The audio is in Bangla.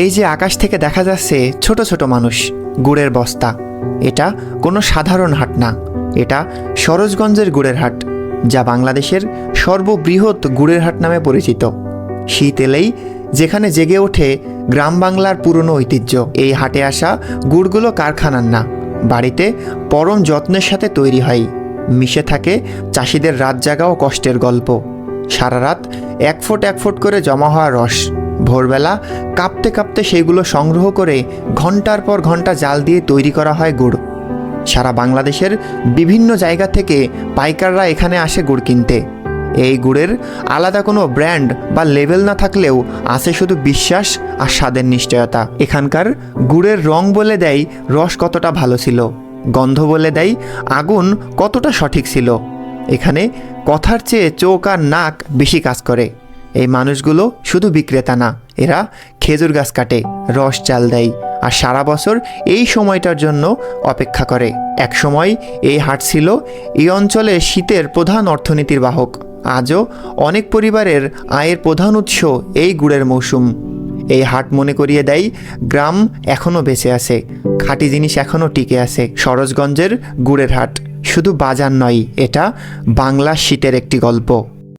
এই যে আকাশ থেকে দেখা যাচ্ছে ছোট ছোট মানুষ, গুড়ের বস্তা, এটা কোনো সাধারণ হাট না, এটা সরোজগঞ্জের গুড়ের হাট, যা বাংলাদেশের সর্ববৃহৎ গুড়ের হাট নামে পরিচিত। শীত এলেই যেখানে জেগে ওঠে গ্রাম বাংলার পুরনো ঐতিহ্য। এই হাটে আসা গুড়গুলো কারখানার না, বাড়িতে পরম যত্নের সাথে তৈরি হয়। মিশে থাকে চাষিদের রাত জাগা ও কষ্টের গল্প, সারা রাত এক ফোঁট করে জমা হওয়া রস। ভোরবেলা কাঁপতে কাঁপতে সেইগুলো সংগ্রহ করে ঘন্টার পর ঘন্টা জাল দিয়ে তৈরি করা হয় গুড়। সারা বাংলাদেশের বিভিন্ন জায়গা থেকে পাইকাররা এখানে আসে গুড় কিনতে। এই গুড়ের আলাদা কোনো ব্র্যান্ড বা লেবেল না থাকলেও আছে শুধু বিশ্বাস আর স্বাদের নিশ্চয়তা। এখানকার গুড়ের রং বলে দেয় রস কতটা ভালো ছিল, গন্ধ বলে দেয় আগুন কতটা সঠিক ছিল। এখানে কথার চেয়ে চোখ আর নাক বেশি কাজ করে। এই মানুষগুলো শুধু বিক্রেতা না, এরা খেজুর গাছ কাটে, রস চাল দেয় আর সারা বছর এই সময়টার জন্য অপেক্ষা করে। এক সময় এই হাট ছিল এই অঞ্চলে শীতের প্রধান অর্থনীতির বাহক। আজও অনেক পরিবারের আয়ের প্রধান উৎস এই গুড়ের মৌসুম। এই হাট মনে করিয়ে দেয় গ্রাম এখনও বেঁচে আছে, খাঁটি জিনিস এখনও টিকে আছে। সরোজগঞ্জের গুড়ের হাট শুধু বাজার নয়, এটা বাংলার শীতের একটি গল্প।